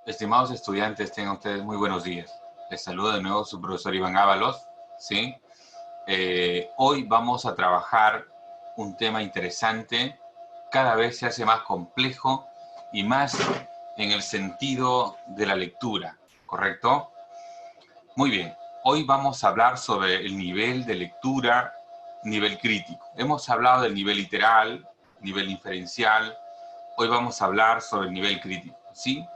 Estimados estudiantes, tengan ustedes muy buenos días. Les saluda de nuevo su profesor Iván Ábalos, ¿sí? Hoy vamos a trabajar un tema interesante, cada vez se hace más complejo y más en el sentido de la lectura, ¿correcto? Muy bien, hoy vamos a hablar sobre el nivel de lectura, nivel crítico. Hemos hablado del nivel literal, nivel inferencial, hoy vamos a hablar sobre el nivel crítico, ¿sí?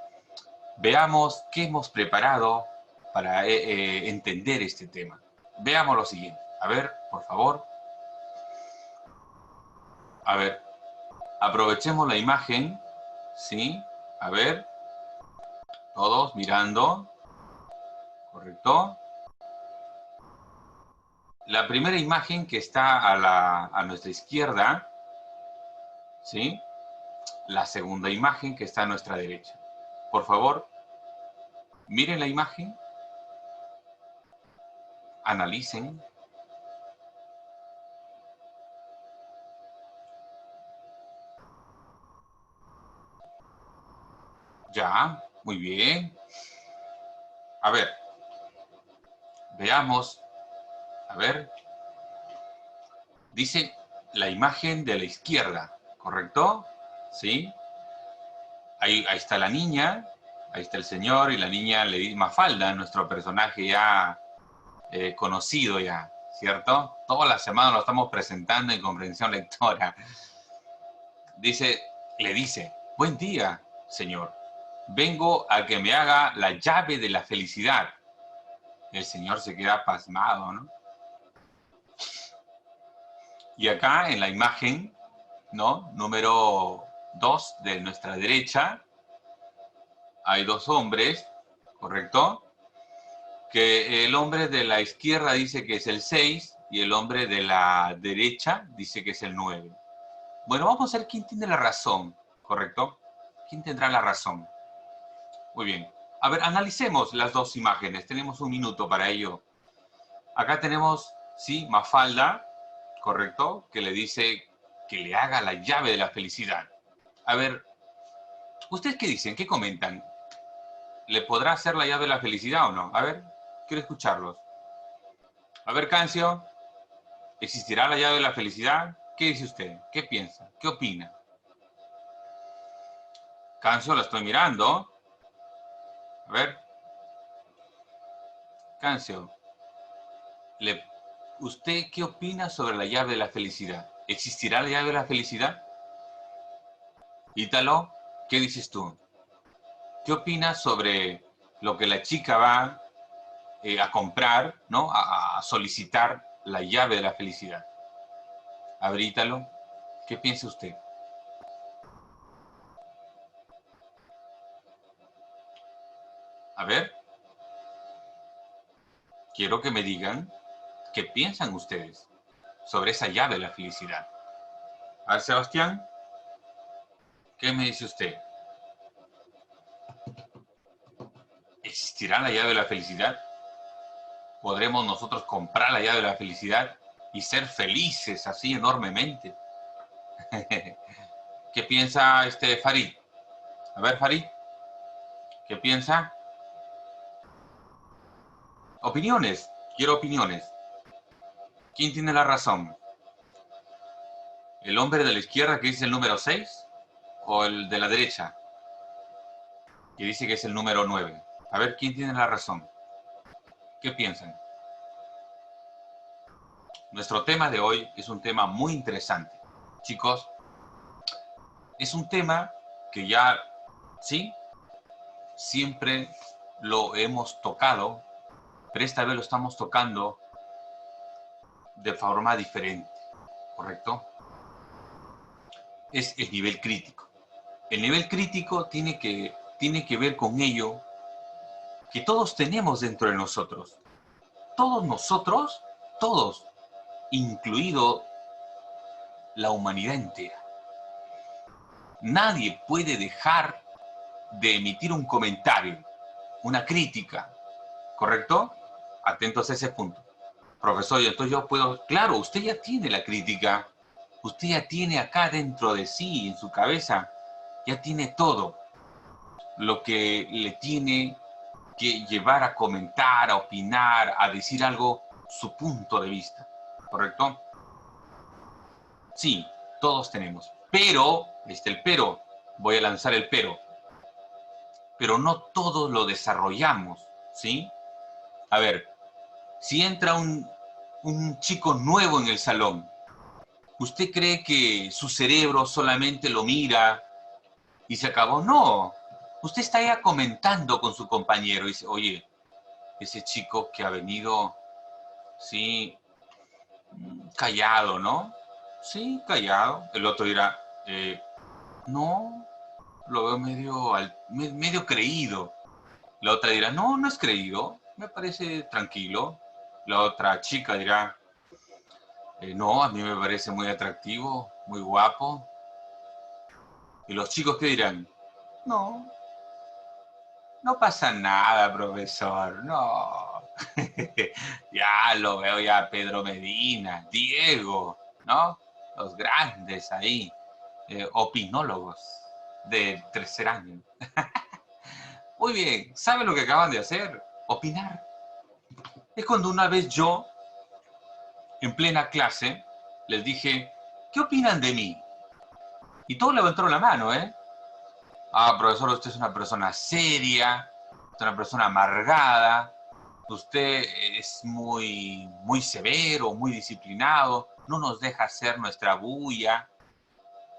Veamos qué hemos preparado para entender este tema. Veamos lo siguiente. A ver, por favor. A ver, aprovechemos la imagen, ¿sí? A ver, todos mirando, ¿correcto? La primera imagen que está a nuestra izquierda, ¿sí? La segunda imagen que está a nuestra derecha. Por favor, miren la imagen, analicen. Ya, muy bien. A ver, veamos. A ver, dice la imagen de la izquierda, ¿correcto? ¿Sí? Ahí está la niña, ahí está el señor y la niña le dice Mafalda, nuestro personaje ya conocido ya, ¿cierto? Toda la semana lo estamos presentando en comprensión lectora. Le dice, buen día, señor. Vengo a que me haga la llave de la felicidad. El señor se queda pasmado, ¿no? Y acá en la imagen, ¿no? Número 2 de nuestra derecha, hay dos hombres, ¿correcto? Que el hombre de la izquierda dice que es el 6 y el hombre de la derecha dice que es el 9. Bueno, vamos a ver quién tiene la razón, ¿correcto? ¿Quién tendrá la razón? Muy bien. A ver, analicemos las dos imágenes. Tenemos un minuto para ello. Acá tenemos, sí, Mafalda, ¿correcto? Que le dice que le haga la llave de la felicidad. A ver, ¿ustedes qué dicen? ¿Qué comentan? ¿Le podrá hacer la llave de la felicidad o no? A ver, quiero escucharlos. A ver, Cancio, ¿existirá la llave de la felicidad? ¿Qué dice usted? ¿Qué piensa? ¿Qué opina? Cancio, la estoy mirando. A ver. Cancio, ¿usted qué opina sobre la llave de la felicidad? ¿Existirá la llave de la felicidad? Ítalo, ¿qué dices tú? ¿Qué opinas sobre lo que la chica va a comprar, ¿no? A solicitar la llave de la felicidad? A ver, Ítalo, ¿qué piensa usted? A ver, quiero que me digan qué piensan ustedes sobre esa llave de la felicidad. A ver, Sebastián, ¿qué me dice usted? ¿Existirá la llave de la felicidad? ¿Podremos nosotros comprar la llave de la felicidad y ser felices así enormemente? ¿Qué piensa Farid? A ver, Farid, ¿qué piensa? Opiniones, quiero opiniones. ¿Quién tiene la razón? ¿El hombre de la izquierda que dice el número 6 o el de la derecha que dice que es el número 9? A ver, ¿quién tiene la razón? ¿Qué piensan? Nuestro tema de hoy es un tema muy interesante. Chicos, es un tema que ya, sí, siempre lo hemos tocado, pero esta vez lo estamos tocando de forma diferente, ¿correcto? Es el nivel crítico. El nivel crítico tiene que ver con ello que todos tenemos dentro de nosotros. Todos nosotros, todos, incluido la humanidad entera. Nadie puede dejar de emitir un comentario, una crítica, ¿correcto? Atentos a ese punto. Profesor, entonces yo puedo, claro, usted ya tiene la crítica, usted ya tiene acá dentro de sí, en su cabeza, ya tiene todo. lo que le tiene que llevar a comentar, a opinar, a decir algo, su punto de vista, ¿correcto? Sí, todos tenemos. Pero, el pero, voy a lanzar el pero no todos lo desarrollamos, ¿sí? A ver, si entra un chico nuevo en el salón, ¿usted cree que su cerebro solamente lo mira y se acabó? No, usted está ya comentando con su compañero y dice, oye, ese chico que ha venido, sí, callado, ¿no? Sí, callado. El otro dirá, no, lo veo medio creído. La otra dirá, no, no es creído, me parece tranquilo. La otra chica dirá, no, a mí me parece muy atractivo, muy guapo. Y los chicos, ¿qué dirán? No, no pasa nada, profesor, no. Ya lo veo ya Pedro Medina, Diego, ¿no? Los grandes ahí, opinólogos del tercer año. Muy bien, ¿saben lo que acaban de hacer? Opinar. Es cuando una vez yo, en plena clase, les dije, ¿qué opinan de mí? Y todos levantaron la mano, ¿eh? Ah, profesor, usted es una persona seria, usted es una persona amargada, usted es muy severo, muy disciplinado, no nos deja hacer nuestra bulla,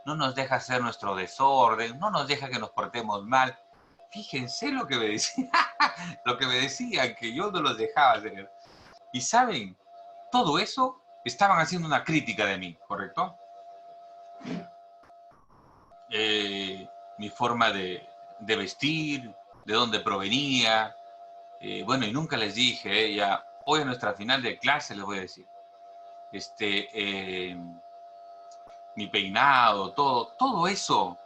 no nos deja hacer nuestro desorden, no nos deja que nos portemos mal. Fíjense lo que me decían, lo que me decían, que yo no los dejaba hacer. Y saben, todo eso estaban haciendo una crítica de mí, ¿correcto? Mi forma de vestir, de dónde provenía. Bueno, y nunca les dije, ya hoy en nuestra final de clase les voy a decir, mi peinado, todo eso,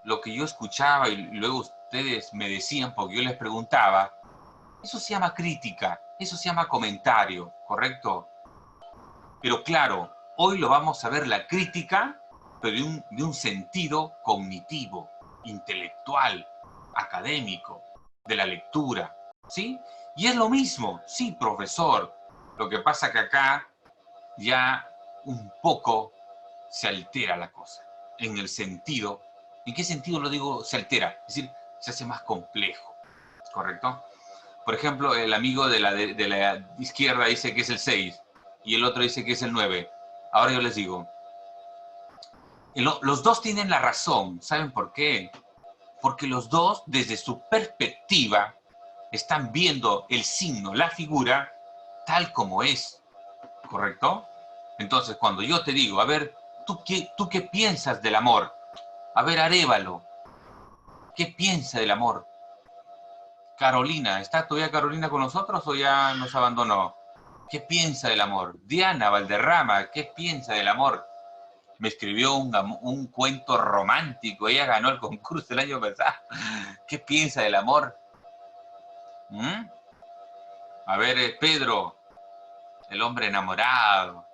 lo que yo escuchaba y luego ustedes me decían porque yo les preguntaba, eso se llama crítica, eso se llama comentario, ¿correcto? Pero claro, hoy lo vamos a ver la crítica, pero de un sentido cognitivo, intelectual, académico, de la lectura, ¿sí? Y es lo mismo, sí, profesor. Lo que pasa que acá ya un poco se altera la cosa, en el sentido, ¿en qué sentido lo digo se altera? Es decir, se hace más complejo, ¿correcto? Por ejemplo, el amigo de la izquierda dice que es el 6 y el otro dice que es el 9. Ahora yo les digo, los dos tienen la razón. ¿Saben por qué? Porque los dos, desde su perspectiva, están viendo el signo, la figura, tal como es. ¿Correcto? Entonces, cuando yo te digo, a ver, ¿tú qué piensas del amor? A ver, Arévalo, ¿qué piensa del amor? Carolina, ¿está todavía Carolina con nosotros o ya nos abandonó? ¿Qué piensa del amor? Diana Valderrama, ¿qué piensa del amor? Me escribió un cuento romántico, ella ganó el concurso el año pasado. ¿Qué piensa del amor? ¿Mm? A ver, Pedro, el hombre enamorado.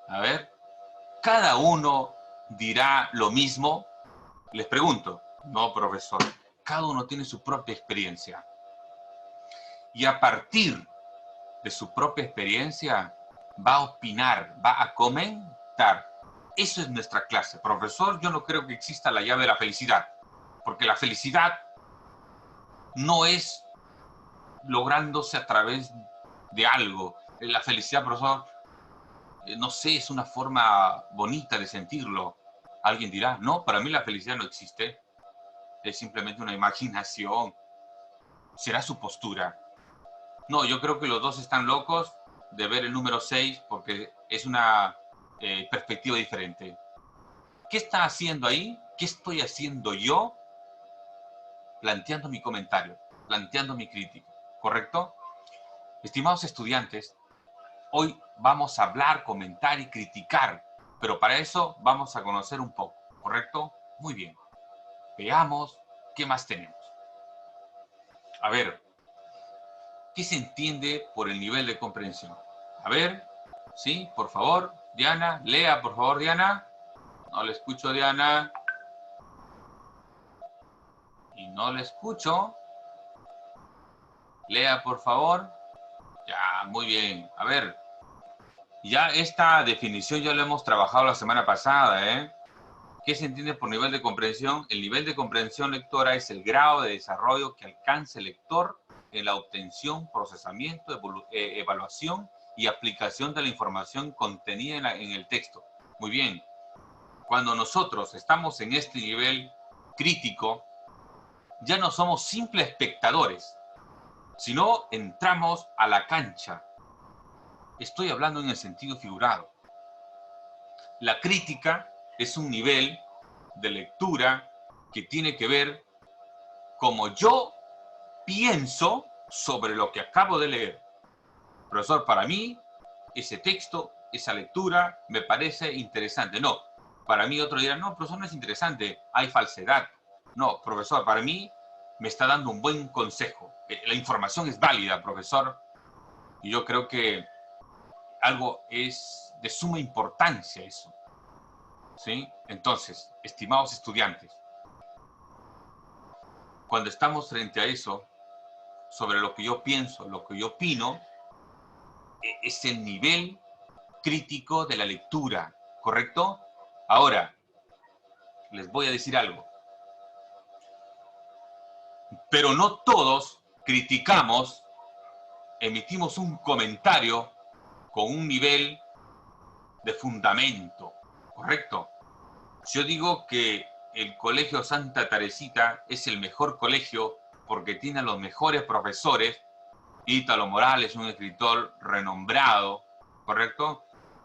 A ver, cada uno dirá lo mismo. Les pregunto, no, profesor, cada uno tiene su propia experiencia. Y a partir de su propia experiencia va a opinar, va a comentar. Eso es nuestra clase. Profesor, yo no creo que exista la llave de la felicidad, porque la felicidad no es lográndose a través de algo. La felicidad, profesor, no sé, es una forma bonita de sentirlo. Alguien dirá, no, para mí la felicidad no existe. Es simplemente una imaginación. Será su postura. No, yo creo que los dos están locos de ver el número 6 porque es una perspectiva diferente. ¿Qué está haciendo ahí? ¿Qué estoy haciendo yo? Planteando mi comentario, planteando mi crítica, ¿correcto? Estimados estudiantes, hoy vamos a hablar, comentar y criticar, pero para eso vamos a conocer un poco, ¿correcto? Muy bien. Veamos qué más tenemos. A ver, ¿qué se entiende por el nivel de comprensión? A ver, sí, por favor, Diana, lea, por favor, Diana. No le escucho, Diana. No le escucho. Lea, por favor. Ya, muy bien. A ver, ya esta definición ya lo hemos trabajado la semana pasada, ¿eh? ¿Qué se entiende por nivel de comprensión? El nivel de comprensión lectora es el grado de desarrollo que alcanza el lector en la obtención, procesamiento, evaluación y aplicación de la información contenida en el texto. Muy bien. Cuando nosotros estamos en este nivel crítico, ya no somos simples espectadores, sino entramos a la cancha. Estoy hablando en el sentido figurado. La crítica es un nivel de lectura que tiene que ver como yo pienso sobre lo que acabo de leer. Profesor, para mí, ese texto, esa lectura, me parece interesante. No, para mí otro dirá, no, profesor, no es interesante, hay falsedad. No, profesor, para mí me está dando un buen consejo. La información es válida, profesor. Y yo creo que algo es de suma importancia eso. ¿Sí? Entonces, estimados estudiantes, cuando estamos frente a eso, sobre lo que yo pienso, lo que yo opino, es el nivel crítico de la lectura, ¿correcto? Ahora, les voy a decir algo. Pero no todos criticamos, emitimos un comentario con un nivel de fundamento, ¿correcto? Yo digo que el Colegio Santa Teresita es el mejor colegio porque tiene a los mejores profesores. Ítalo Morales, un escritor renombrado, ¿correcto?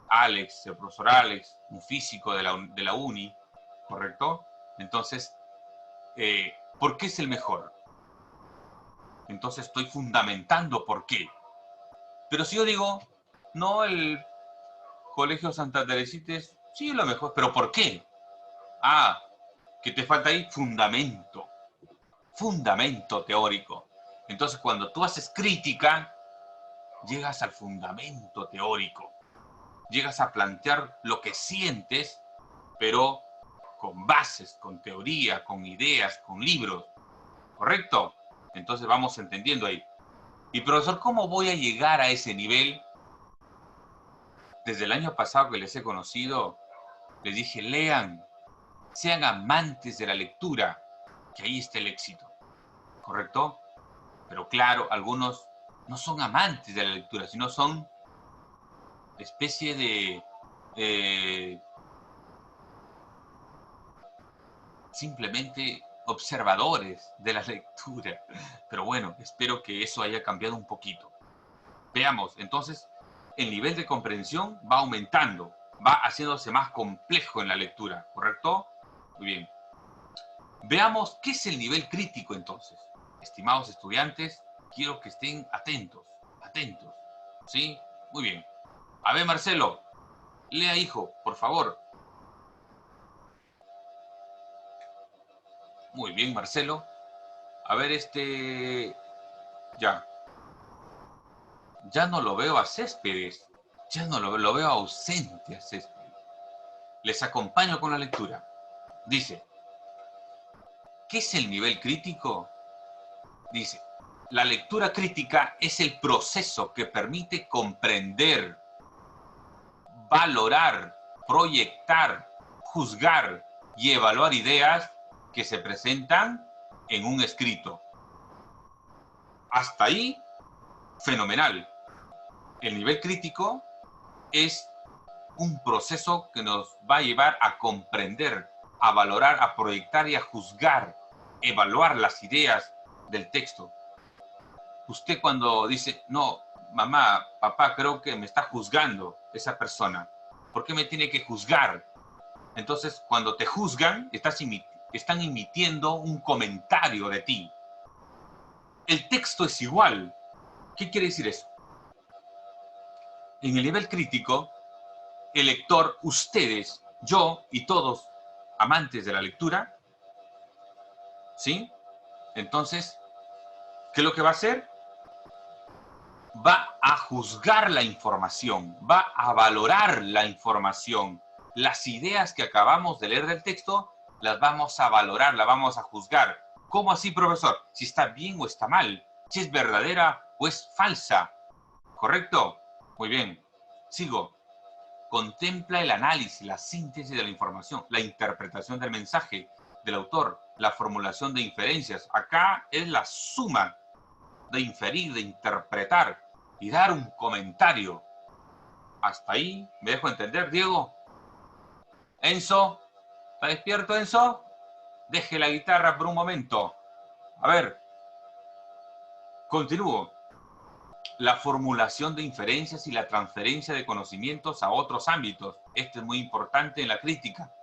Alex, el profesor Alex, un físico de la uni, ¿correcto? Entonces, ¿por qué es el mejor? Entonces estoy fundamentando por qué. Pero si yo digo, no, el Colegio Santa Teresita es, sí, lo mejor, pero ¿por qué? Ah, que te falta ahí fundamento, fundamento teórico. Entonces, cuando tú haces crítica, llegas al fundamento teórico. Llegas a plantear lo que sientes, pero con bases, con teoría, con ideas, con libros. ¿Correcto? Entonces vamos entendiendo ahí. Y profesor, ¿cómo voy a llegar a ese nivel? Desde el año pasado que les he conocido, les dije, lean, sean amantes de la lectura, que ahí está el éxito. ¿Correcto? Pero claro, algunos no son amantes de la lectura, sino son especie de simplemente observadores de la lectura. Pero bueno, espero que eso haya cambiado un poquito. Veamos, entonces, el nivel de comprensión va aumentando, va haciéndose más complejo en la lectura, ¿correcto? Muy bien. Veamos qué es el nivel crítico entonces. Estimados estudiantes, quiero que estén atentos, atentos. ¿Sí? Muy bien. A ver, Marcelo, lea, hijo, por favor. Muy bien, Marcelo. A ver, ya. Ya no lo veo a Céspedes. Ya no lo veo ausente a Céspedes. Les acompaño con la lectura. Dice, ¿qué es el nivel crítico? Dice, la lectura crítica es el proceso que permite comprender, valorar, proyectar, juzgar y evaluar ideas que se presentan en un escrito. Hasta ahí, fenomenal. El nivel crítico es un proceso que nos va a llevar a comprender, a valorar, a proyectar y a juzgar, evaluar las ideas del texto. Usted cuando dice, no, mamá, papá, creo que me está juzgando esa persona. ¿Por qué me tiene que juzgar? Entonces, cuando te juzgan, están emitiendo un comentario de ti. El texto es igual. ¿Qué quiere decir eso? En el nivel crítico, el lector, ustedes, yo y todos amantes de la lectura, ¿sí? Entonces, ¿qué es lo que va a hacer? Va a juzgar la información, va a valorar la información. Las ideas que acabamos de leer del texto, las vamos a valorar, las vamos a juzgar. ¿Cómo así, profesor? Si está bien o está mal, si es verdadera o es falsa. ¿Correcto? Muy bien. Sigo. Contempla el análisis, la síntesis de la información, la interpretación del mensaje del autor, la formulación de inferencias. Acá es la suma de inferir, de interpretar y dar un comentario. Hasta ahí, ¿me dejo entender, Diego? Enzo, ¿está despierto, Enzo? Deje la guitarra por un momento. A ver, continúo. La formulación de inferencias y la transferencia de conocimientos a otros ámbitos. Esto es muy importante en la crítica.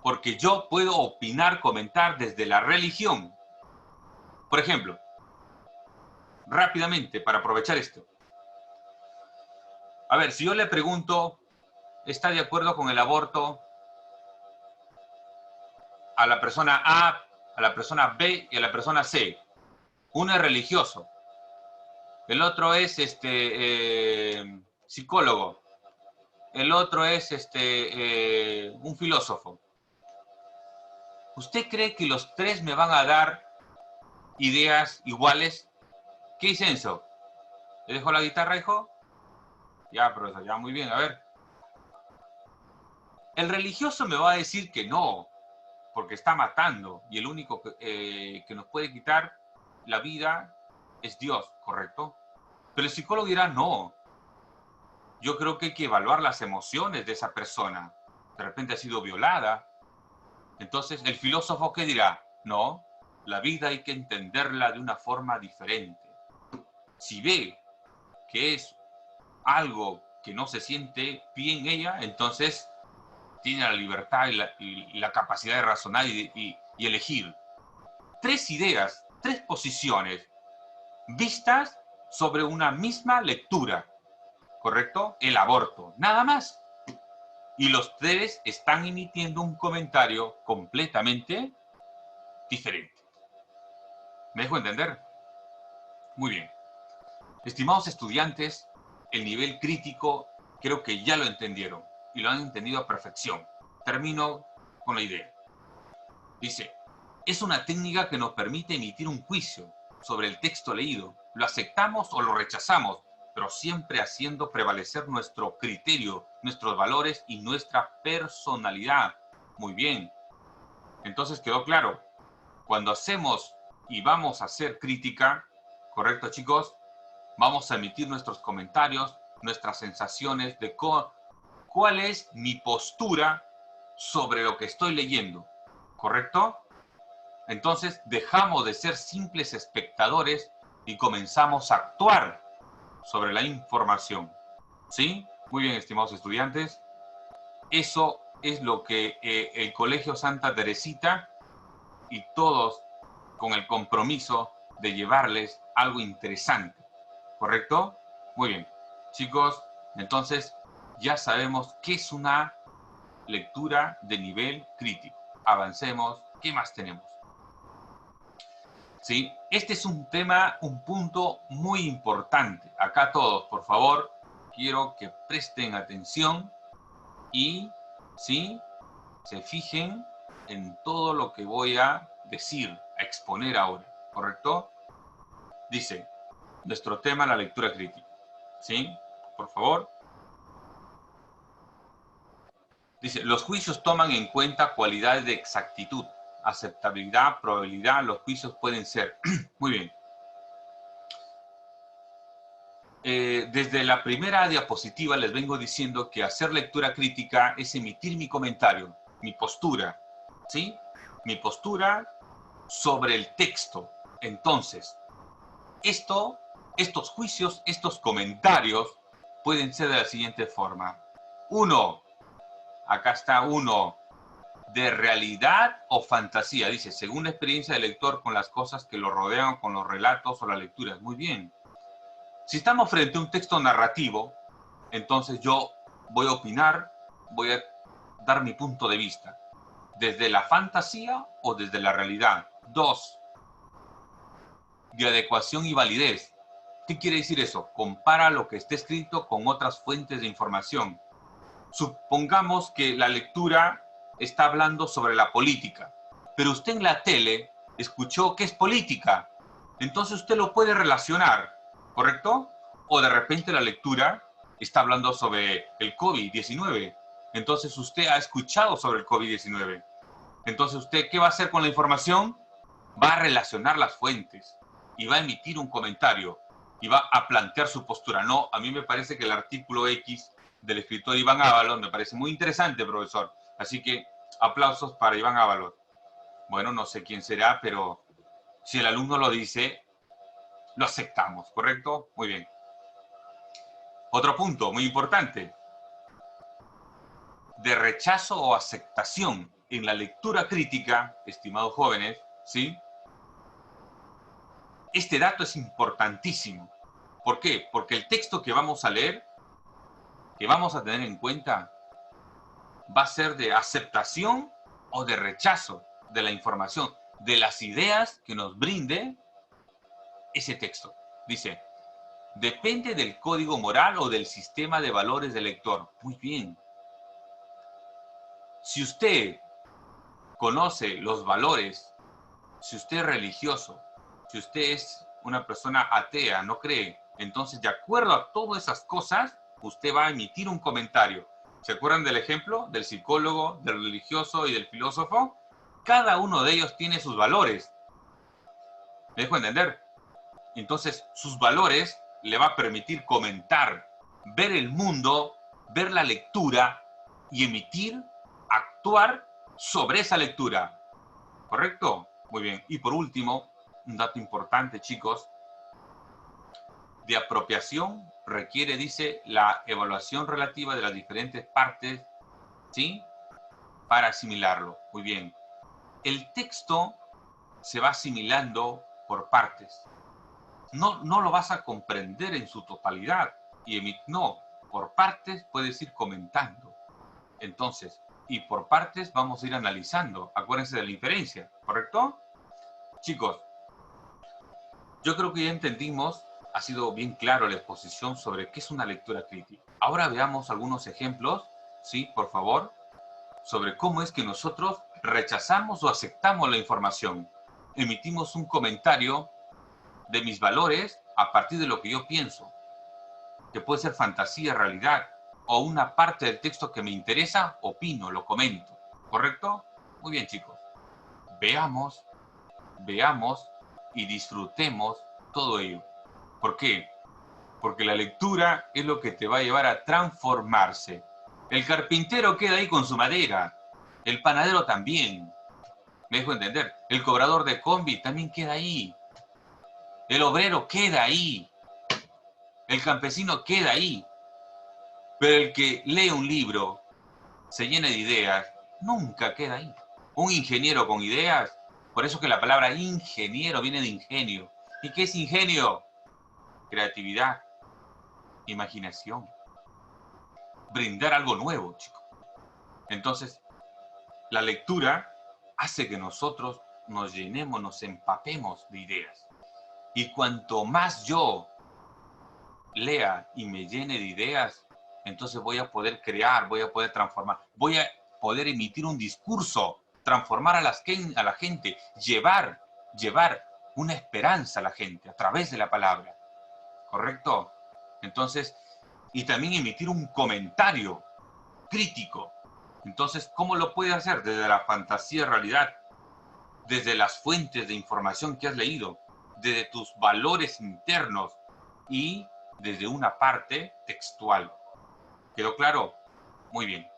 Porque yo puedo opinar, comentar desde la religión. Por ejemplo, rápidamente, para aprovechar esto. A ver, si yo le pregunto, ¿está de acuerdo con el aborto a la persona A, a la persona B y a la persona C? Uno es religioso. El otro es psicólogo. El otro es un filósofo. ¿Usted cree que los tres me van a dar ideas iguales? ¿Qué dice Enzo? ¿Le dejo la guitarra, hijo? Ya, profesor, ya, muy bien. A ver. El religioso me va a decir que no, porque está matando y el único que nos puede quitar la vida es Dios, ¿correcto? Pero el psicólogo dirá no. Yo creo que hay que evaluar las emociones de esa persona. De repente ha sido violada. Entonces, el filósofo, ¿qué dirá? No, la vida hay que entenderla de una forma diferente. Si ve que es algo que no se siente bien ella, entonces tiene la libertad y la capacidad de razonar y elegir. Tres ideas, tres posiciones vistas sobre una misma lectura, ¿correcto? El aborto, nada más. Y los tres están emitiendo un comentario completamente diferente. ¿Me dejo entender? Muy bien. Estimados estudiantes, el nivel crítico creo que ya lo entendieron y lo han entendido a perfección. Termino con la idea. Dice, es una técnica que nos permite emitir un juicio sobre el texto leído. Lo aceptamos o lo rechazamos, pero siempre haciendo prevalecer nuestro criterio, nuestros valores y nuestra personalidad. Muy bien. Entonces quedó claro. Cuando hacemos y vamos a hacer crítica, ¿correcto, chicos? Vamos a emitir nuestros comentarios, nuestras sensaciones de cuál es mi postura sobre lo que estoy leyendo, ¿correcto? Entonces dejamos de ser simples espectadores y comenzamos a actuar sobre la información. ¿Sí? Muy bien, estimados estudiantes. Eso es lo que el Colegio Santa Teresita y todos con el compromiso de llevarles algo interesante. ¿Correcto? Muy bien. Chicos, entonces ya sabemos qué es una lectura de nivel crítico. Avancemos. ¿Qué más tenemos? ¿Sí? Este es un tema, un punto muy importante. Acá todos, por favor, quiero que presten atención y, ¿sí?, se fijen en todo lo que voy a decir, a exponer ahora. ¿Correcto? Dice, nuestro tema, la lectura crítica. ¿Sí? Por favor. Dice, los juicios toman en cuenta cualidades de exactitud, aceptabilidad, probabilidad. Los juicios pueden ser. Muy bien. Desde la primera diapositiva les vengo diciendo que hacer lectura crítica es emitir mi comentario, mi postura, ¿sí? Mi postura sobre el texto. Entonces, estos juicios, estos comentarios pueden ser de la siguiente forma. 1, acá está 1, de realidad o fantasía. Dice, según la experiencia del lector con las cosas que lo rodean, con los relatos o las lecturas. Muy bien. Si estamos frente a un texto narrativo, entonces yo voy a opinar, voy a dar mi punto de vista, desde la fantasía o desde la realidad. 2, de adecuación y validez. ¿Qué quiere decir eso? Compara lo que está escrito con otras fuentes de información. Supongamos que la lectura está hablando sobre la política. pero usted en la tele escuchó que es política. Entonces usted lo puede relacionar, ¿correcto? O de repente la lectura está hablando sobre el COVID-19. Entonces usted ha escuchado sobre el COVID-19. Entonces usted, ¿qué va a hacer con la información? Va a relacionar las fuentes y va a emitir un comentario y va a plantear su postura. No, a mí me parece que el artículo X del escritor Iván Ábalos me parece muy interesante, profesor. Así que aplausos para Iván Ábalos. Bueno, no sé quién será, pero si el alumno lo dice, lo aceptamos, ¿correcto? Muy bien. Otro punto muy importante. De rechazo o aceptación en la lectura crítica, estimados jóvenes, ¿sí? Este dato es importantísimo. ¿Por qué? Porque el texto que vamos a leer, que vamos a tener en cuenta, va a ser de aceptación o de rechazo de la información, de las ideas que nos brinde ese texto. Dice, depende del código moral o del sistema de valores del lector. Muy bien. Si usted conoce los valores, si usted es religioso, si usted es una persona atea, no cree, entonces de acuerdo a todas esas cosas, usted va a emitir un comentario. ¿Se acuerdan del ejemplo del psicólogo, del religioso y del filósofo? Cada uno de ellos tiene sus valores. ¿Me dejo entender? Entonces, sus valores le va a permitir comentar, ver el mundo, ver la lectura y emitir, actuar sobre esa lectura. ¿Correcto? Muy bien. Y por último, un dato importante, chicos, de apropiación requiere, dice, la evaluación relativa de las diferentes partes, ¿sí? Para asimilarlo. Muy bien. El texto se va asimilando por partes. No lo vas a comprender en su totalidad. No, por partes puedes ir comentando. Entonces, y por partes vamos a ir analizando. Acuérdense de la inferencia, ¿correcto? Chicos, yo creo que ya entendimos, ha sido bien claro la exposición sobre qué es una lectura crítica. Ahora veamos algunos ejemplos, ¿sí? Por favor, sobre cómo es que nosotros rechazamos o aceptamos la información. Emitimos un comentario de mis valores a partir de lo que yo pienso, que puede ser fantasía, realidad, o una parte del texto que me interesa, opino, lo comento. ¿Correcto? Muy bien, chicos. Veamos y disfrutemos todo ello. ¿Por qué? Porque la lectura es lo que te va a llevar a transformarse. El carpintero queda ahí con su madera, el panadero también. ¿Me dejo entender? El cobrador de combi también queda ahí. El obrero queda ahí. El campesino queda ahí. Pero el que lee un libro, se llena de ideas, nunca queda ahí. Un ingeniero con ideas, por eso que la palabra ingeniero viene de ingenio. ¿Y qué es ingenio? Creatividad, imaginación, brindar algo nuevo, chicos. Entonces, la lectura hace que nosotros nos llenemos, nos empapemos de ideas. Y cuanto más yo lea y me llene de ideas, entonces voy a poder crear, voy a poder transformar, voy a poder emitir un discurso, transformar a la gente, llevar una esperanza a la gente a través de la palabra. ¿Correcto? Entonces, y también emitir un comentario crítico. Entonces, ¿cómo lo puedes hacer? Desde la fantasía realidad, desde las fuentes de información que has leído, desde tus valores internos y desde una parte textual. ¿Quedó claro? Muy bien.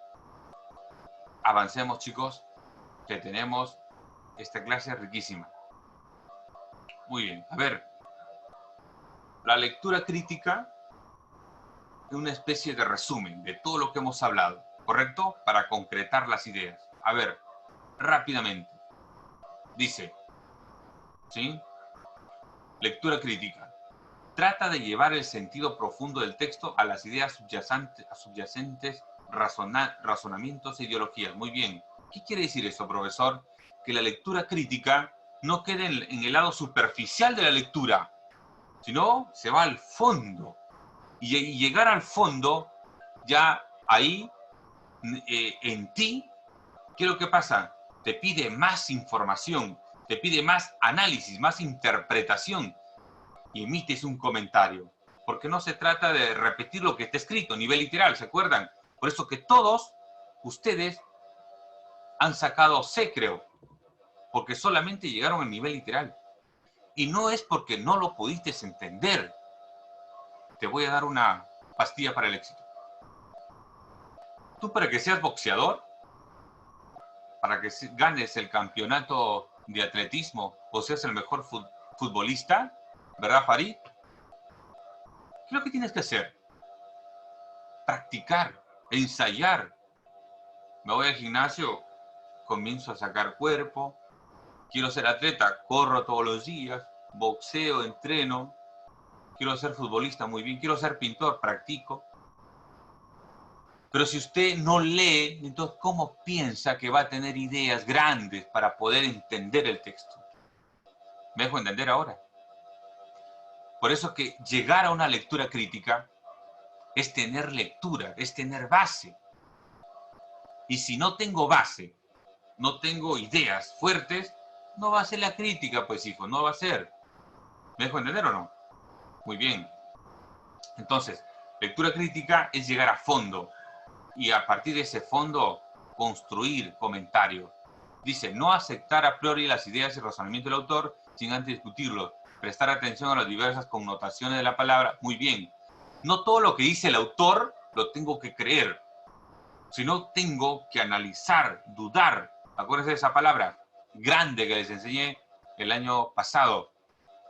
Avancemos, chicos, que tenemos esta clase riquísima. Muy bien. A ver, la lectura crítica es una especie de resumen de todo lo que hemos hablado, ¿correcto? Para concretar las ideas. A ver, rápidamente. Dice, ¿sí? Lectura crítica. Trata de llevar el sentido profundo del texto a las ideas subyacentes, razonamientos e ideologías. Muy bien. ¿Qué quiere decir eso, profesor? Que la lectura crítica no quede en el lado superficial de la lectura, sino se va al fondo. Y llegar al fondo, ya ahí, en ti, ¿qué es lo que pasa? te pide más información, te pide más análisis, más interpretación, y emites un comentario. Porque no se trata de repetir lo que está escrito a nivel literal, ¿se acuerdan? Por eso que todos ustedes han sacado C, creo, porque solamente llegaron al nivel literal. Y no es porque no lo pudiste entender. Te voy a dar una pastilla para el éxito. Tú, para que seas boxeador, para que ganes el campeonato de atletismo o seas el mejor futbolista, ¿verdad, Farid? ¿Qué es lo que tienes que hacer? Practicar, ensayar. Me voy al gimnasio, comienzo a sacar cuerpo. Quiero ser atleta, corro todos los días, boxeo, entreno. Quiero ser futbolista muy bien, quiero ser pintor, practico. Pero si usted no lee, entonces ¿cómo piensa que va a tener ideas grandes para poder entender el texto? ¿Me dejo entender ahora? Por eso que llegar a una lectura crítica es tener lectura, es tener base. Y si no tengo base, no tengo ideas fuertes, no va a ser la crítica, pues hijo, no va a ser. ¿Me dejo entender o no? Muy bien. Entonces, lectura crítica es llegar a fondo y a partir de ese fondo construir comentarios. Dice, no aceptar a priori las ideas y razonamiento del autor sin antes discutirlos. Prestar atención a las diversas connotaciones de la palabra. Muy bien. No todo lo que dice el autor lo tengo que creer, sino tengo que analizar, dudar. Acuérdense de esa palabra grande que les enseñé el año pasado.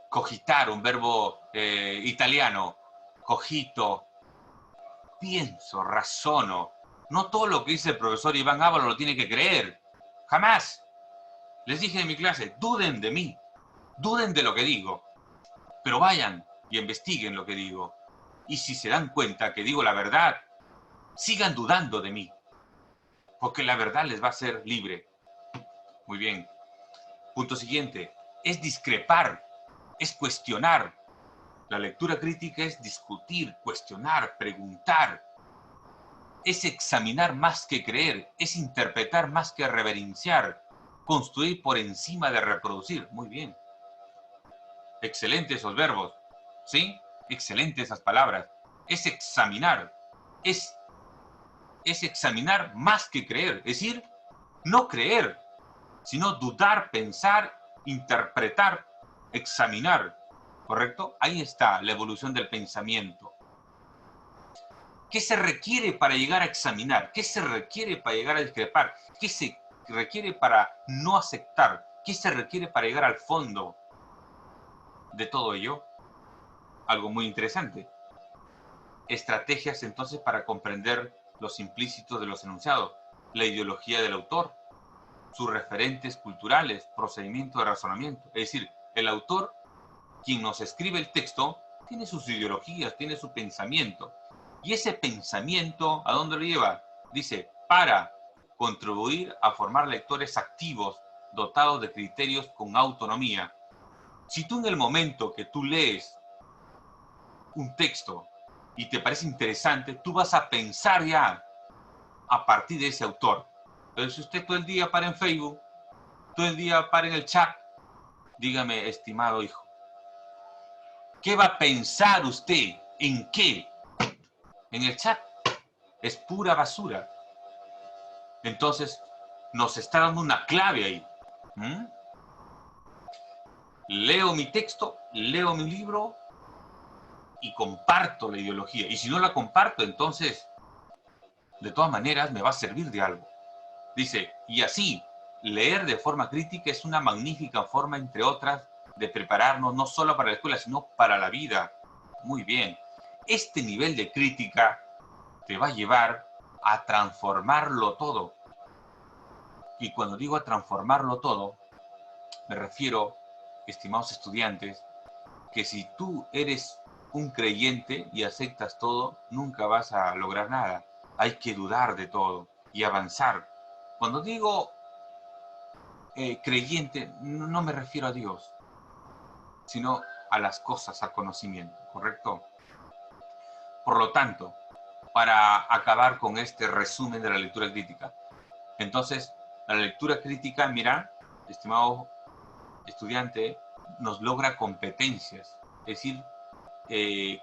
Cogitar, un verbo italiano. Cogito. Pienso, razono. No todo lo que dice el profesor Iván Ábalos lo tiene que creer. Jamás. Les dije en mi clase, duden de mí. Duden de lo que digo. Pero vayan y investiguen lo que digo. Y si se dan cuenta que digo la verdad, sigan dudando de mí. Porque la verdad les va a hacer libre. Muy bien. Punto siguiente. Es discrepar. Es cuestionar. La lectura crítica es discutir, cuestionar, preguntar. Es examinar más que creer. Es interpretar más que reverenciar. Construir por encima de reproducir. Muy bien. Excelente esos verbos. ¿Sí? Excelente esas palabras. Es examinar. Es examinar más que creer. Es decir, no creer, sino dudar, pensar, interpretar, examinar. ¿Correcto? Ahí está la evolución del pensamiento. ¿Qué se requiere para llegar a examinar? ¿Qué se requiere para llegar a discrepar? ¿Qué se requiere para no aceptar? ¿Qué se requiere para llegar al fondo de todo ello? Algo muy interesante. Estrategias entonces para comprender los implícitos de los enunciados, la ideología del autor, sus referentes culturales, procedimiento de razonamiento. Es decir, el autor, quien nos escribe el texto, tiene sus ideologías, tiene su pensamiento. Y ese pensamiento, ¿a dónde lo lleva? Dice, para contribuir a formar lectores activos, dotados de criterios con autonomía. Si tú en el momento que tú lees un texto y te parece interesante, tú vas a pensar ya a partir de ese autor. Pero si usted todo el día para en Facebook, todo el día para en el chat, dígame, estimado hijo, ¿qué va a pensar usted? ¿En qué? En el chat. Es pura basura. Entonces, nos está dando una clave ahí. Leo mi texto, leo mi libro y comparto la ideología. Y si no la comparto, entonces, de todas maneras, me va a servir de algo. Dice, y así, leer de forma crítica es una magnífica forma, entre otras, de prepararnos no solo para la escuela, sino para la vida. Muy bien. Este nivel de crítica te va a llevar a transformarlo todo. Y cuando digo a transformarlo todo, me refiero, estimados estudiantes, que si tú eres un creyente y aceptas todo, nunca vas a lograr nada. Hay que dudar de todo y avanzar. Cuando digo creyente, no me refiero a Dios, sino a las cosas, al conocimiento, ¿correcto? Por lo tanto, para acabar con este resumen de la lectura crítica, entonces, La lectura crítica, mira, estimado estudiante, nos logra competencias, es decir,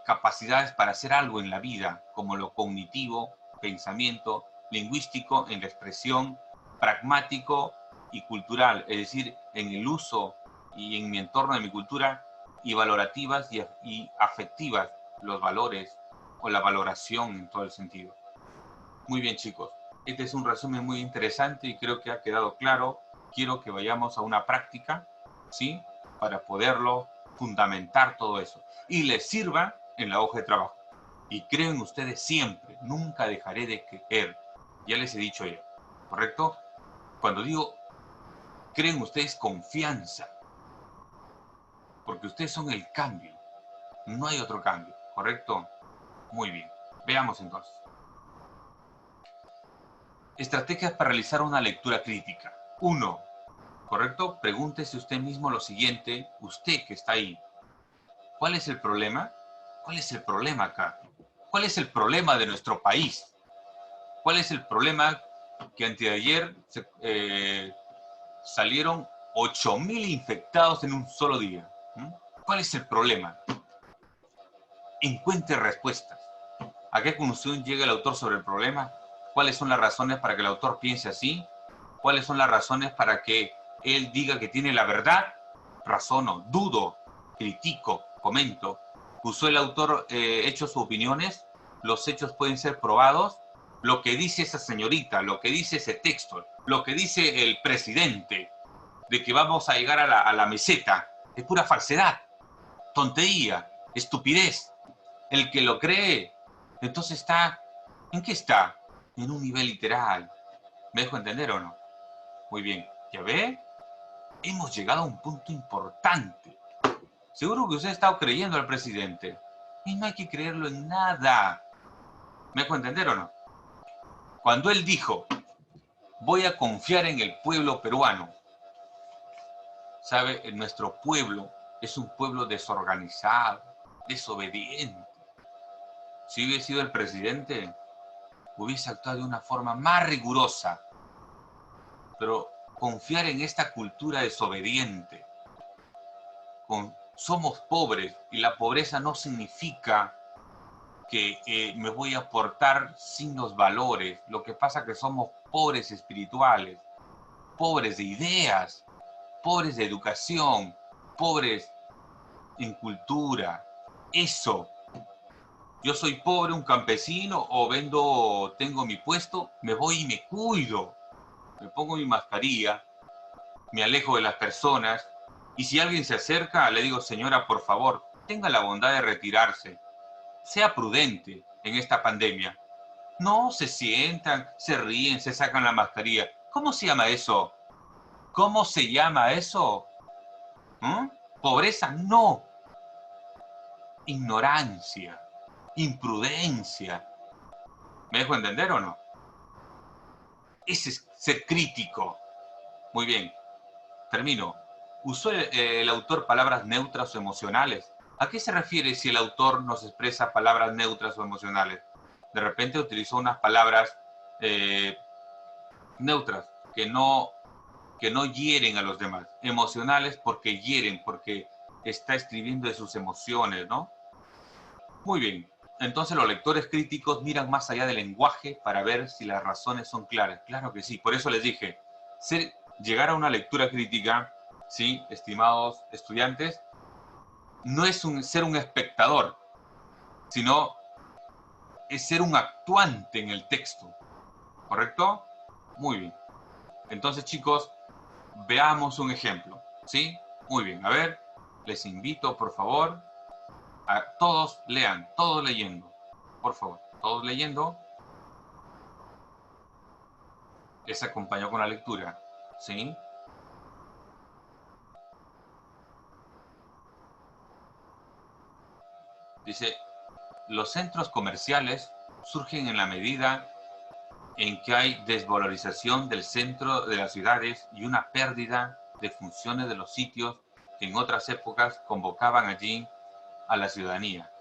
capacidades para hacer algo en la vida, como lo cognitivo, pensamiento, lingüístico, en la expresión, pragmático y cultural, es decir, en el uso y en mi entorno de mi cultura, y valorativas y afectivas, los valores o la valoración en todo el sentido. Muy bien, chicos. Este es un resumen muy interesante y creo que ha quedado claro. Quiero que vayamos a una práctica, ¿sí? Para poderlo fundamentar todo eso. Y les sirva en la hoja de trabajo. Y creo en ustedes siempre. Nunca dejaré de creer. Ya les he dicho ya. ¿Correcto? Cuando digo creo en ustedes, confianza. Porque ustedes son el cambio. No hay otro cambio. ¿Correcto? Muy bien. Veamos entonces. Estrategias para realizar una lectura crítica. 1. ¿Correcto? Pregúntese usted mismo lo siguiente, usted que está ahí. ¿Cuál es el problema? ¿Cuál es el problema acá? ¿Cuál es el problema de nuestro país? ¿Cuál es el problema que anteayer salieron 8.000 infectados en un solo día? ¿Cuál es el problema? Encuentre respuestas. ¿A qué conclusión llega el autor sobre el problema? ¿Cuáles son las razones para que el autor piense así? ¿Cuáles son las razones para que él diga que tiene la verdad? Razono, dudo, critico, comento. ¿Usó el autor hechos o opiniones? ¿Los hechos pueden ser probados? Lo que dice esa señorita, lo que dice ese texto, lo que dice el presidente, de que vamos a llegar a la meseta, es pura falsedad, tontería, estupidez. El que lo cree, entonces está, ¿en qué está? En un nivel literal. ¿Me dejo entender o no? Muy bien, ¿ya ve? Hemos llegado a un punto importante. Seguro que usted ha estado creyendo al presidente. Y no hay que creerlo en nada. ¿Me dejo entender o no? Cuando él dijo, voy a confiar en el pueblo peruano. ¿Sabe? Nuestro pueblo es un pueblo desorganizado, desobediente. Si hubiese sido el presidente, hubiese actuado de una forma más rigurosa. Pero confiar en esta cultura desobediente. Somos pobres y la pobreza no significa que me voy a portar sin los valores. Lo que pasa es que somos pobres espirituales, pobres de ideas, pobres de educación, pobres en cultura. Eso. Yo soy pobre, un campesino, o tengo mi puesto, me voy y me cuido. Me pongo mi mascarilla, me alejo de las personas, y si alguien se acerca, le digo, señora, por favor, tenga la bondad de retirarse. Sea prudente en esta pandemia. No se sientan, se ríen, se sacan la mascarilla. ¿Cómo se llama eso? ¿Cómo se llama eso? ¿Mm? ¿Pobreza? No. Ignorancia, imprudencia. ¿Me dejo entender o no? Ese es ser crítico. Muy bien, termino. ¿Usó el autor palabras neutras o emocionales? ¿A qué se refiere si el autor nos expresa palabras neutras o emocionales? De repente utilizó unas palabras neutras que no hieren a los demás. Emocionales porque hieren, porque está escribiendo de sus emociones, ¿no? Muy bien. Entonces los lectores críticos miran más allá del lenguaje para ver si las razones son claras. Claro que sí. Por eso les dije, llegar a una lectura crítica, sí, estimados estudiantes, no es ser un espectador, sino es ser un actuante en el texto. ¿Correcto? Muy bien. Entonces, chicos, veamos un ejemplo, ¿sí? Muy bien. A ver, les invito, por favor, a todos lean, todos leyendo. Por favor, todos leyendo. Les acompañó con la lectura, ¿sí? Dice, los centros comerciales surgen en la medida en que hay desvalorización del centro de las ciudades y una pérdida de funciones de los sitios que en otras épocas convocaban allí a la ciudadanía.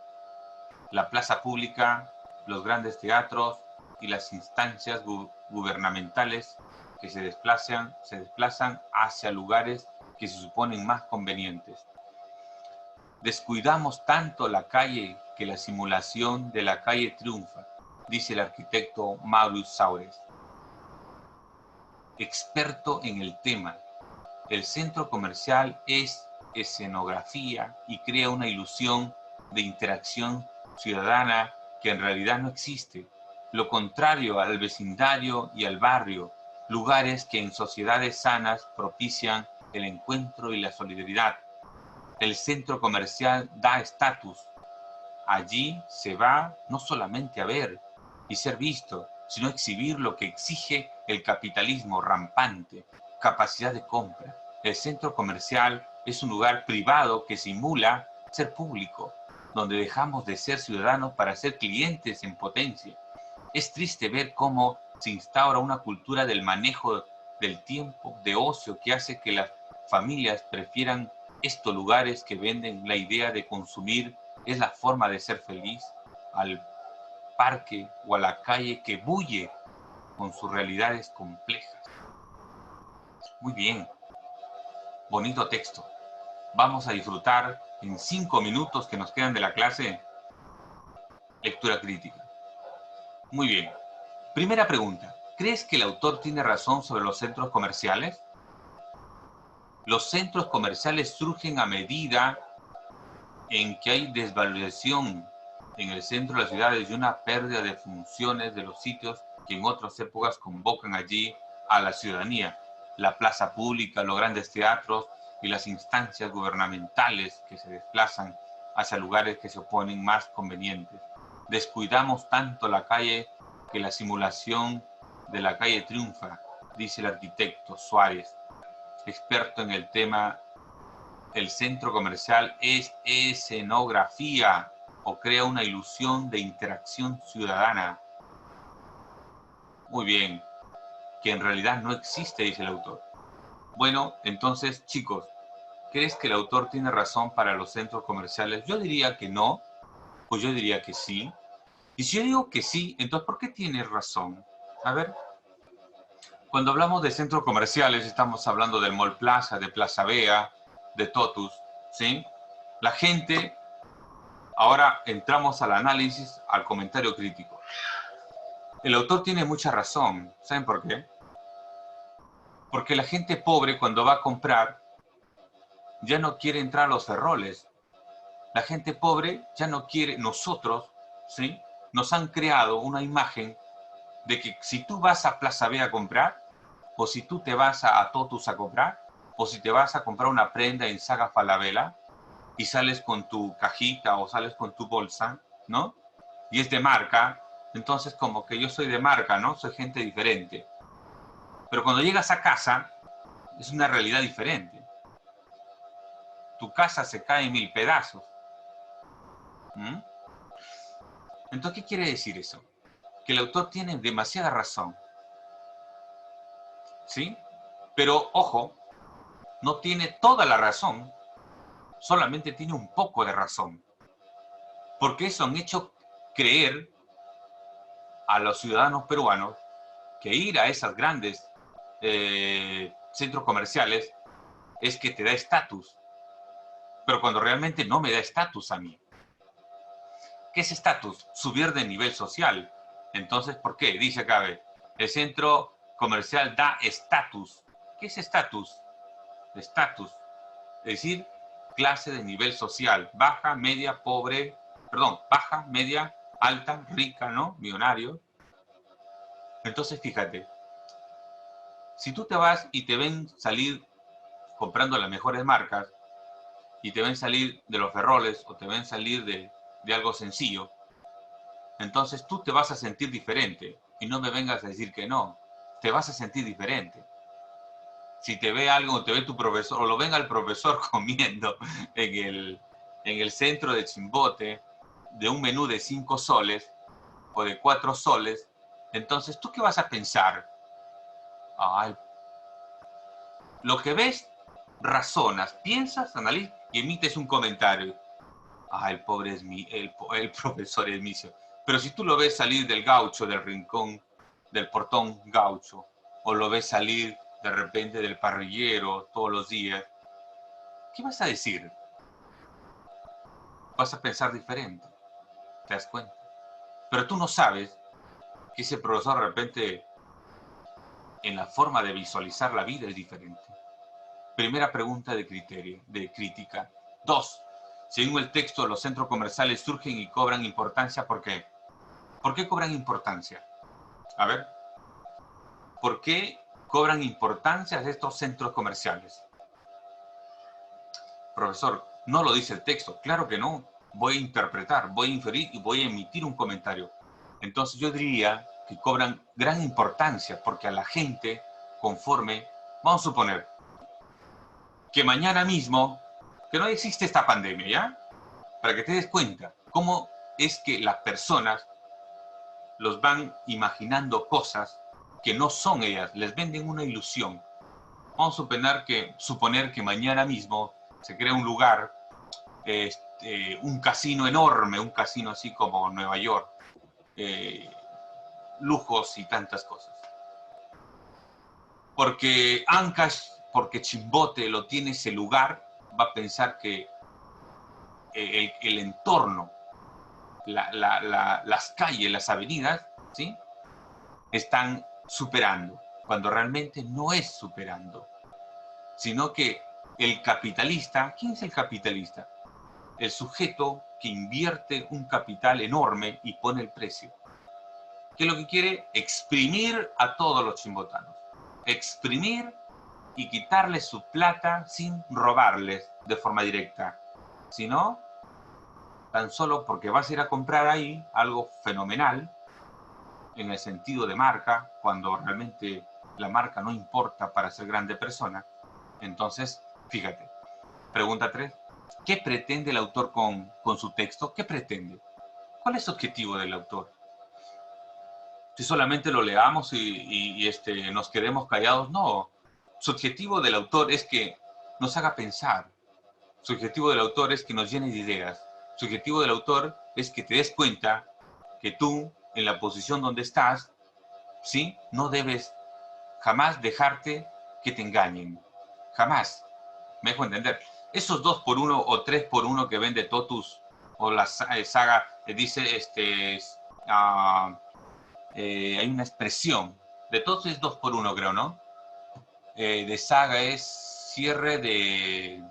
La plaza pública, los grandes teatros y las instancias gubernamentales que se desplazan hacia lugares que se suponen más convenientes. Descuidamos tanto la calle que la simulación de la calle triunfa, dice el arquitecto Maurice Saures, experto en el tema. El centro comercial es escenografía y crea una ilusión de interacción ciudadana que en realidad no existe. Lo contrario al vecindario y al barrio, lugares que en sociedades sanas propician el encuentro y la solidaridad. El centro comercial da estatus. Allí se va no solamente a ver y ser visto, sino a exhibir lo que exige el capitalismo rampante, capacidad de compra. El centro comercial es un lugar privado que simula ser público, donde dejamos de ser ciudadanos para ser clientes en potencia. Es triste ver cómo se instaura una cultura del manejo del tiempo, de ocio, que hace que las familias prefieran estos lugares que venden la idea de consumir es la forma de ser feliz, al parque o a la calle que bulle con sus realidades complejas. Muy bien, bonito texto. Vamos a disfrutar en 5 minutos que nos quedan de la clase lectura crítica. Muy bien. Primera pregunta. ¿Crees que el autor tiene razón sobre los centros comerciales? Los centros comerciales surgen a medida en que hay desvalorización en el centro de las ciudades y una pérdida de funciones de los sitios que en otras épocas convocan allí a la ciudadanía. La plaza pública, los grandes teatros y las instancias gubernamentales que se desplazan hacia lugares que se oponen más convenientes. Descuidamos tanto la calle que la simulación de la calle triunfa, dice el arquitecto Suárez, experto en el tema. El centro comercial es escenografía o crea una ilusión de interacción ciudadana. Muy bien, que en realidad no existe, dice el autor. Bueno, entonces, chicos, ¿crees que el autor tiene razón para los centros comerciales? Yo diría que no, pues yo diría que sí. Y si yo digo que sí, entonces, ¿por qué tiene razón? A ver, cuando hablamos de centros comerciales, estamos hablando del Mall Plaza, de Plaza Vea, de Totus, ¿sí? La gente, ahora entramos al análisis, al comentario crítico. El autor tiene mucha razón, ¿saben por qué? Porque la gente pobre cuando va a comprar ya no quiere entrar a los ferroles. La gente pobre ya no quiere, nosotros, ¿sí? Nos han creado una imagen de que si tú vas a Plaza B a comprar, o si tú te vas a Totus a comprar, o si te vas a comprar una prenda en Saga Falabella y sales con tu cajita o sales con tu bolsa, ¿no? Y es de marca, entonces como que yo soy de marca, ¿no? Soy gente diferente. Pero cuando llegas a casa, es una realidad diferente. Tu casa se cae en 1000 pedazos. ¿Mm? Entonces, ¿qué quiere decir eso? Que el autor tiene demasiada razón. ¿Sí? Pero, ojo, no tiene toda la razón, solamente tiene un poco de razón. Porque eso han hecho creer a los ciudadanos peruanos que ir a esas grandes centros comerciales es que te da estatus. Pero cuando realmente no me da estatus a mí. ¿Qué es estatus? Subir de nivel social. Entonces, ¿por qué? Dice acá, el centro comercial da estatus. ¿Qué es estatus? Estatus. Es decir, clase de nivel social. Baja, media, pobre, perdón, baja, media, alta, rica, ¿no? Millonario. Entonces, fíjate, si tú te vas y te ven salir comprando las mejores marcas y te ven salir de los ferroles o te ven salir de algo sencillo, entonces tú te vas a sentir diferente y no me vengas a decir que no, te vas a sentir diferente. Si te ve algo, te ve tu profesor o lo ven al profesor comiendo en el centro de Chimbote de un menú de 5 soles o de 4 soles, entonces ¿tú qué vas a pensar? Ay, lo que ves, razonas, piensas, analizas y emites un comentario. Ah, el pobre es el profesor Esmicio. Pero si tú lo ves salir del gaucho, del rincón, del portón gaucho, o lo ves salir de repente del parrillero todos los días, ¿qué vas a decir? Vas a pensar diferente, ¿te das cuenta? Pero tú no sabes que ese profesor de repente en la forma de visualizar la vida es diferente. Primera pregunta de criterio, de crítica. 2. Según el texto, los centros comerciales surgen y cobran importancia. ¿Por qué? ¿Por qué cobran importancia? A ver, ¿por qué cobran importancia estos centros comerciales? Profesor, no lo dice el texto. Claro que no. Voy a interpretar, voy a inferir y voy a emitir un comentario. Entonces yo diría que cobran gran importancia porque a la gente, conforme, vamos a suponer, que mañana mismo, que no existe esta pandemia, ¿ya? Para que te des cuenta cómo es que las personas los van imaginando cosas que no son ellas, les venden una ilusión. Vamos a suponer que mañana mismo se crea un lugar, un casino enorme, un casino así como Nueva York, lujos y tantas cosas. Porque Ancash, porque Chimbote lo tiene ese lugar, va a pensar que el entorno, las calles, las avenidas, ¿sí? Están superando, cuando realmente no es superando, sino que el capitalista, ¿quién es el capitalista? El sujeto que invierte un capital enorme y pone el precio. ¿Qué es lo que quiere? Exprimir a todos los chimbotanos. Exprimir y quitarles su plata sin robarles de forma directa, sino tan solo porque vas a ir a comprar ahí algo fenomenal en el sentido de marca, cuando realmente la marca no importa para ser grande persona. Entonces, fíjate, pregunta 3. ¿Qué pretende el autor con su texto? ¿Qué pretende? ¿Cuál es el objetivo del autor? Si solamente lo leamos y nos quedemos callados, no. Su objetivo del autor es que nos haga pensar. Su objetivo del autor es que nos llene de ideas. Su objetivo del autor es que te des cuenta que tú, en la posición donde estás, ¿sí? No debes jamás dejarte que te engañen. Jamás. Me dejo entender. Esos 2x1 o 3x1 que vende Totus o la saga, dice, hay una expresión. De Totus es 2x1, creo, ¿no? De saga es cierre de...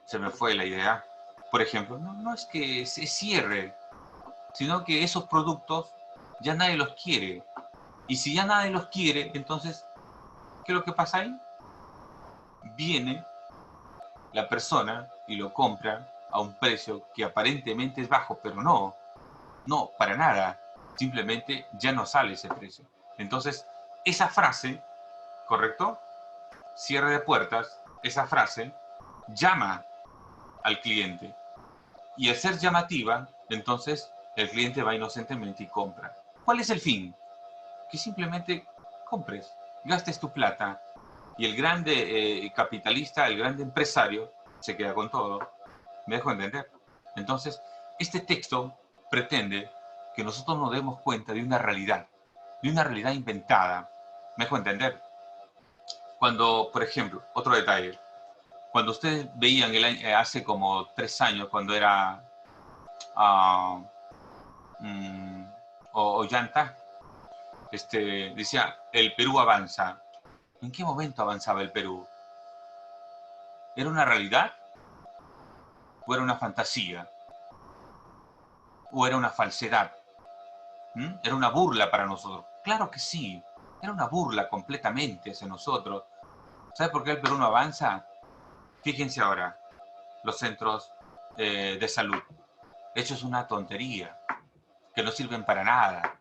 se me fue la idea. Por ejemplo, no es que se cierre, sino que esos productos ya nadie los quiere. Y si ya nadie los quiere, entonces, ¿qué es lo que pasa ahí? Viene la persona y lo compra a un precio que aparentemente es bajo, pero no, para nada. Simplemente ya no sale ese precio. Entonces, esa frase, ¿correcto? Cierre de puertas, esa frase llama al cliente. Y al ser llamativa, entonces el cliente va inocentemente y compra. ¿Cuál es el fin? Que simplemente compres, gastes tu plata y el grande capitalista, el grande empresario, se queda con todo. ¿Me dejo entender? Entonces, este texto pretende que nosotros nos demos cuenta de una realidad inventada. ¿Me dejo entender? Cuando, por ejemplo, otro detalle, cuando ustedes veían hace como 3 años, cuando era Ollanta, decía, el Perú avanza. ¿En qué momento avanzaba el Perú? ¿Era una realidad? ¿O era una fantasía? ¿O era una falsedad? ¿Era una burla para nosotros? Claro que sí, era una burla completamente hacia nosotros. ¿Sabe por qué el Perú no avanza? Fíjense ahora, los centros de salud. Eso es una tontería, que no sirven para nada.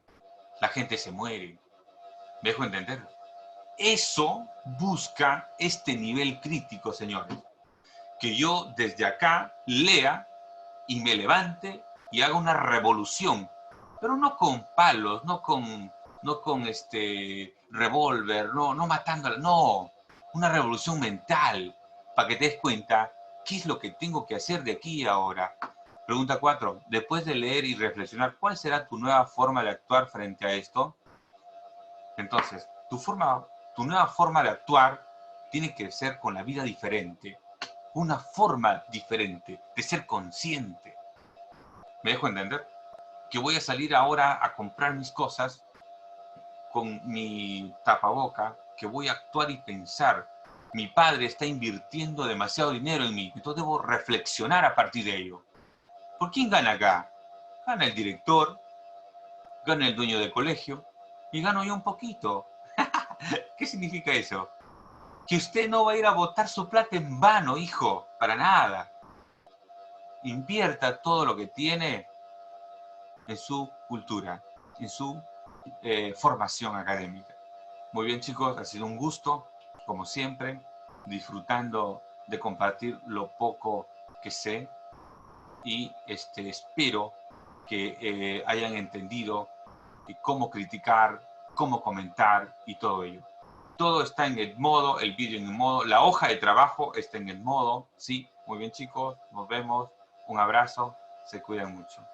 La gente se muere. ¿Me dejo entender? Eso busca este nivel crítico, señores. Que yo desde acá lea y me levante y haga una revolución. Pero no con palos, no con revólver, no matándola, no. Una revolución mental para que te des cuenta qué es lo que tengo que hacer de aquí a ahora. Pregunta 4. Después de leer y reflexionar, ¿cuál será tu nueva forma de actuar frente a esto? Entonces, tu nueva forma de actuar tiene que ser con la vida diferente. Una forma diferente de ser consciente. ¿Me dejo entender? Que voy a salir ahora a comprar mis cosas con mi tapaboca, que voy a actuar y pensar. Mi padre está invirtiendo demasiado dinero en mí, entonces debo reflexionar a partir de ello. ¿Por quién gana acá? Gana el director, gana el dueño del colegio y gano yo un poquito. ¿Qué significa eso? Que usted no va a ir a botar su plata en vano, hijo, para nada. Invierta todo lo que tiene en su cultura, en su formación académica. Muy bien, chicos, ha sido un gusto, como siempre, disfrutando de compartir lo poco que sé y espero que hayan entendido cómo criticar, cómo comentar y todo ello. Todo está en el modo, el vídeo en el modo, la hoja de trabajo está en el modo. Sí, muy bien, chicos, nos vemos, un abrazo, se cuidan mucho.